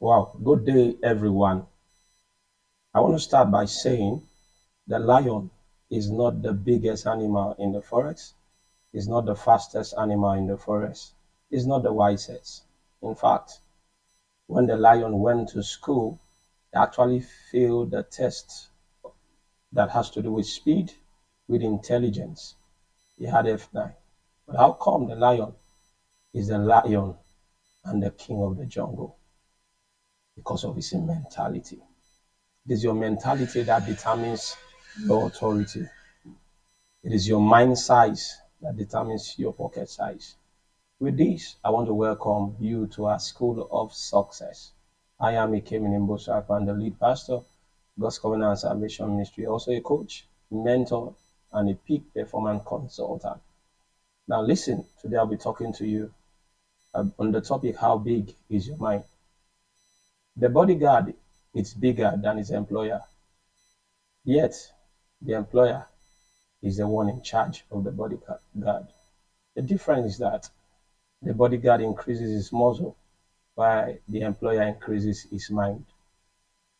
Wow, good day, everyone. I want to start by saying the lion is not the biggest animal in the forest, is not the fastest animal in the forest, is not the wisest. In fact, when the lion went to school, he actually failed the test that has to do with speed, with intelligence. He had F9. But how come the lion is the lion and the king of the jungle? Because of his mentality. It is your mentality that determines your authority. It is your mind size that determines your pocket size. With this, I want to welcome you to our School of Success. I am Ekemini, I'm the lead pastor, God's Covenant and Salvation Ministry, also a coach, mentor, and a peak performance consultant. Now listen, today I'll be talking to you on the topic, how big is your mind? The bodyguard is bigger than his employer, yet the employer is the one in charge of the bodyguard. The difference is that the bodyguard increases his muscle while the employer increases his mind.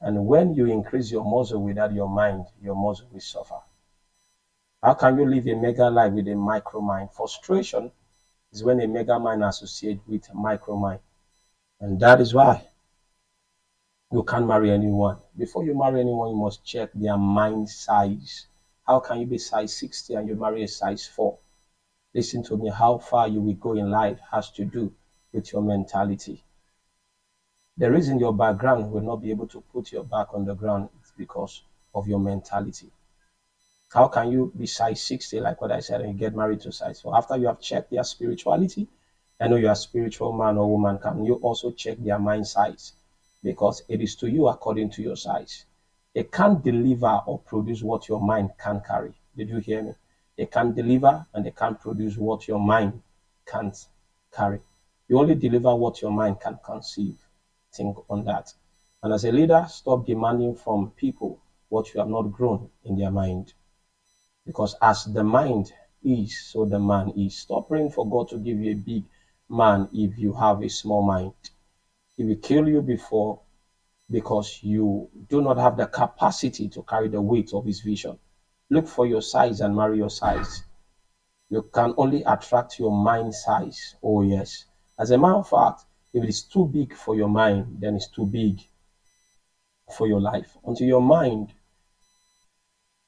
And when you increase your muscle without your mind, your muscle will suffer. How can you live a mega life with a micro mind? Frustration is when a mega mind associates with a micro mind. And that is why you can't marry anyone. Before you marry anyone, you must check their mind size. How can you be size 60 and you marry a size 4? Listen to me, how far you will go in life has to do with your mentality. The reason your background will not be able to put your back on the ground is because of your mentality. How can you be size 60, like what I said, and you get married to size 4? After you have checked their spirituality, I know you're a spiritual man or woman, can you also check their mind size? Because it is to you according to your size. It can't deliver or produce what your mind can carry. Did you hear me? They can't deliver and they can't produce what your mind can't carry. You only deliver what your mind can conceive. Think on that. And as a leader, stop demanding from people what you have not grown in their mind. Because as the mind is, so the man is. Stop praying for God to give you a big man if you have a small mind. He will kill you before because you do not have the capacity to carry the weight of his vision. Look for your size and marry your size. You can only attract your mind size. Oh, yes. As a matter of fact, if it is too big for your mind, then it's too big for your life. Until your mind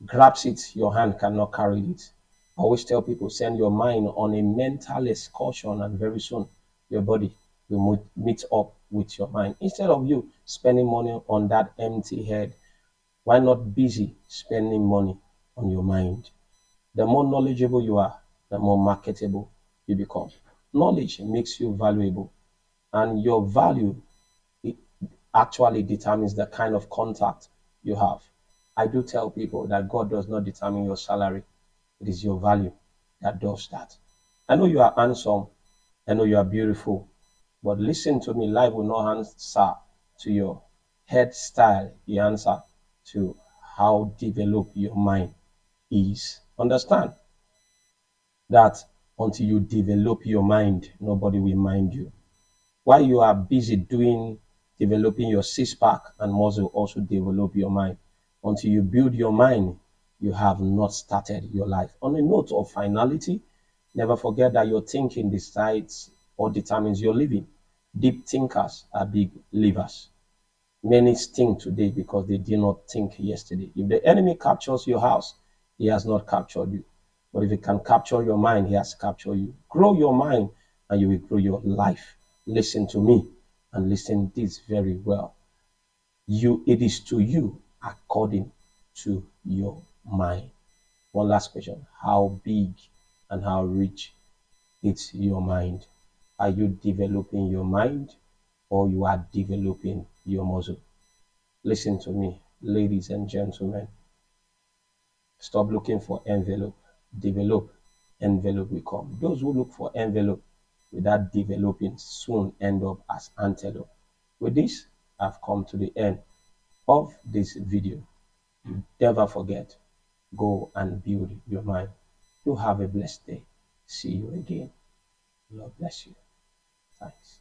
grabs it, your hand cannot carry it. I always tell people, send your mind on a mental excursion, and very soon your body will meet up with your mind. Instead of you spending money on that empty head, why not busy spending money on your mind? The more knowledgeable you are, the more marketable you become. Knowledge makes you valuable, and your value it actually determines the kind of contact you have. I do tell people that God does not determine your salary. It is your value that does that. I know you are handsome. I know you are beautiful. But listen to me, life will not answer to your head style. The answer to how developed your mind is. Understand that until you develop your mind, nobody will mind you. While you are busy developing your six-pack and muscle, also develop your mind. Until you build your mind, you have not started your life. On a note of finality, never forget that your thinking decides or determines your living. Deep thinkers are big livers. Many think today because they did not think yesterday. If the enemy captures your house, he has not captured you. But if he can capture your mind, he has captured you. Grow your mind and you will grow your life. Listen to me and listen this very well. It is to you according to your mind. One last question. How big and how rich is your mind? Are you developing your mind or you are developing your muscle? Listen to me, ladies and gentlemen. Stop looking for envelope. Develop. Envelope will come. Those who look for envelope without developing soon end up as antelope. With this, I've come to the end of this video. Never forget, go and build your mind. You have a blessed day. See you again. Lord bless you. Thanks.